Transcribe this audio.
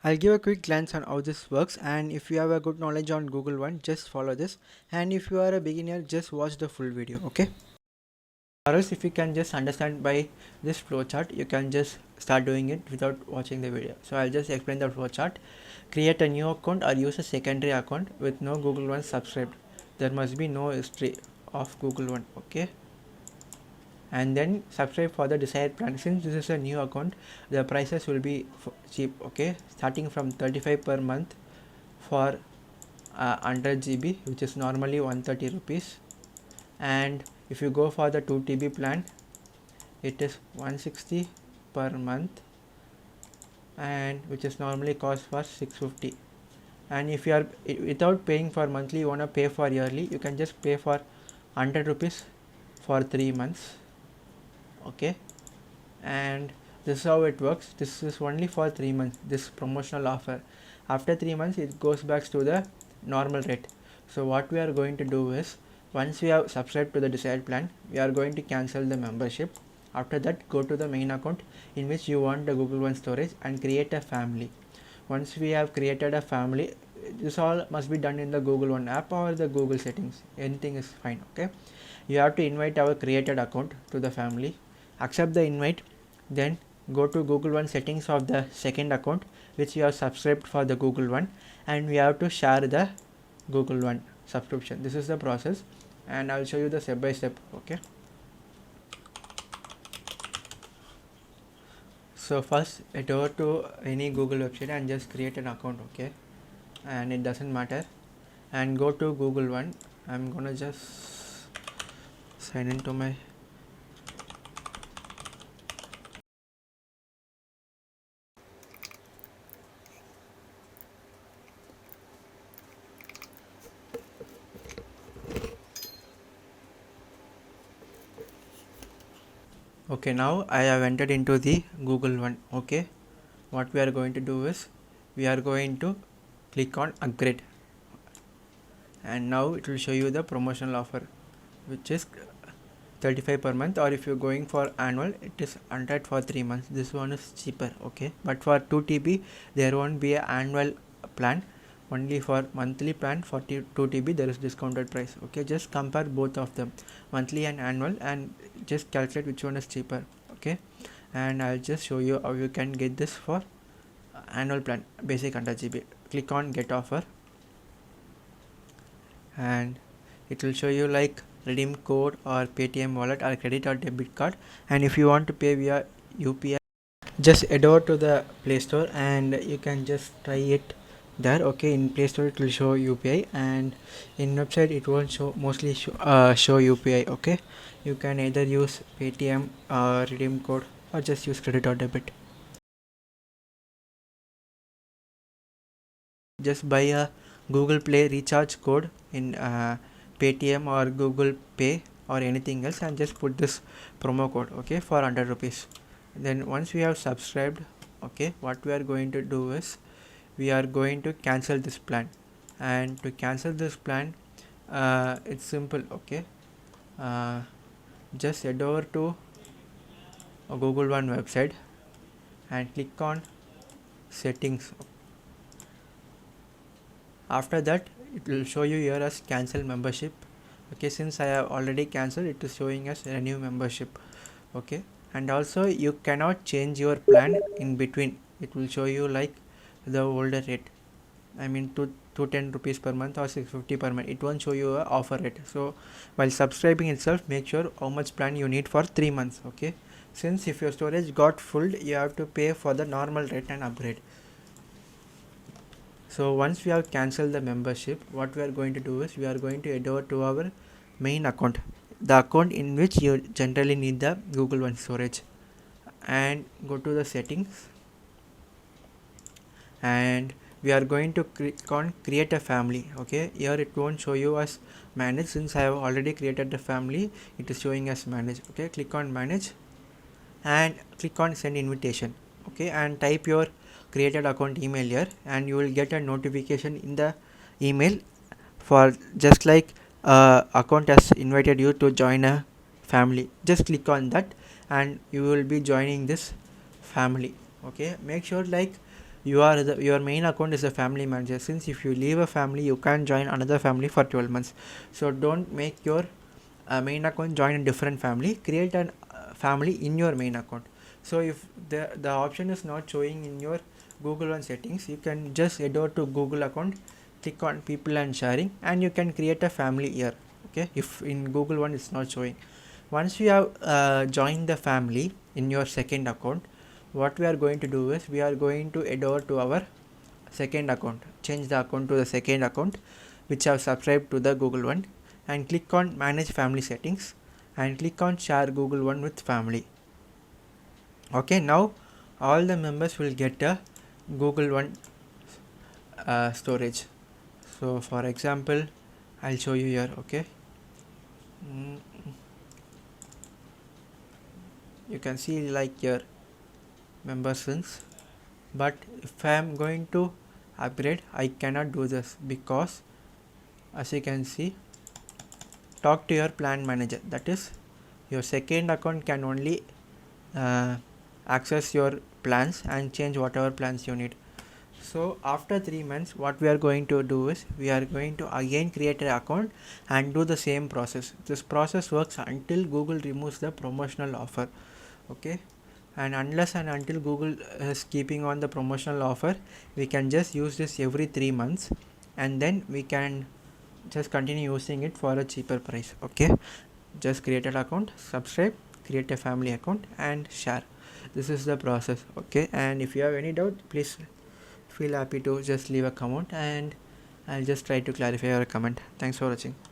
I'll give a quick glance on how this works, and if you have a good knowledge on Google One, just follow this, and if you are a beginner, just watch the full video, okay? Or else if you can just understand by this flowchart, you can just start doing it without watching the video. So I'll just explain the flowchart. Create a new account or use a secondary account with no Google One subscribed. There must be no history of Google One, okay? And then subscribe for the desired plan. Since this is a new account, the prices will be cheap, okay, starting from 35 per month for 100 GB, which is normally 130 rupees. And if you go for the 2 TB plan, it is 160 per month, and which is normally cost for 650. And if you are without paying for monthly, you want to pay for yearly, you can just pay for 100 rupees for 3 months, okay? And this is how it works. This is only for 3 months, this promotional offer. After 3 months it goes back to the normal rate. So what we are going to do is, once we have subscribed to the desired plan, we are going to cancel the membership. After that, go to the main account in which you want the Google One storage and create a family. Once we have created a family, this all must be done in the Google One app or the Google settings, anything is fine, okay? You have to invite our created account to the family, accept the invite, then go to Google One settings of the second account which you have subscribed for the Google One, and we have to share the Google One subscription. This is the process, and I'll show you the step by step, okay? So first head over to any Google website and just create an account, okay? And it doesn't matter, and go to Google One. I'm gonna just sign into my okay. Now I have entered into the Google One, okay? What we are going to do is, we are going to click on upgrade, and now it will show you the promotional offer, which is 35 per month, or if you're going for annual, it is 100 for 3 months. This one is cheaper, okay? But for 2 TB there won't be an annual plan, only for monthly plan. For 2 TB there is discounted price, okay? Just compare both of them, monthly and annual, and just calculate which one is cheaper, okay? And I'll just show you how you can get this for annual plan, basic 100 GB. Click on get offer, and it will show you like redeem code or Paytm wallet or credit or debit card. And if you want to pay via UPI, just head over to the Play Store and you can just try it there, okay? In Play Store it will show UPI, and in website it won't show, mostly show UPI, okay? You can either use Paytm or redeem code, or just use credit or debit. Just buy a Google Play recharge code in Paytm or Google Pay or anything else, and just put this promo code, okay, for 100 rupees. Then once we have subscribed, okay, what we are going to do is, we are going to cancel this plan. And to cancel this plan, it's simple, okay? Just head over to a Google One website and click on settings. After that, it will show you here as cancel membership, okay? Since I have already cancelled, it is showing as renew membership, okay? And also you cannot change your plan in between. It will show you like the older rate, I mean 210 rupees per month or 650 per month. It won't show you a offer rate. So while subscribing itself, make sure how much plan you need for 3 months, okay? Since if your storage got full, you have to pay for the normal rate and upgrade. So once we have cancelled the membership, what we are going to do is, we are going to head over to our main account, the account in which you generally need the Google One storage, and go to the settings, and we are going to click on create a family, okay? Here it won't show you as manage, since I have already created the family, it is showing as manage, okay? Click on manage and click on send invitation, okay? And type your created account email here, and you will get a notification in the email for just like account has invited you to join a family. Just click on that and you will be joining this family, okay? Make sure like your main account is a family manager. Since if you leave a family, you can't join another family for 12 months. So don't make your main account join a different family. Create an family in your main account. So if the option is not showing in your Google One settings, you can just head over to Google account, click on people and sharing, and you can create a family here. Okay, if in Google One it's not showing. Once you have joined the family in your second account, what we are going to do is we are going to head over to our second account, change the account to the second account which have subscribed to the Google One, and click on manage family settings and click on share Google One with family. Okay, now all the members will get a Google One storage. So for example, I'll show you here. Okay, you can see like your members since, but if I am going to upgrade, I cannot do this because as you can see, talk to your plan manager, that is your second account can only access your plans and change whatever plans you need. So after 3 months, what we are going to do is we are going to again create an account and do the same process. This process works until Google removes the promotional offer. Okay, and unless and until Google is keeping on the promotional offer, we can just use this every 3 months, and then we can just continue using it for a cheaper price. Okay, just create an account, subscribe, create a family account, and share. This is the process. Okay, and if you have any doubt, please feel happy to just leave a comment, and I'll just try to clarify your comment. Thanks for watching.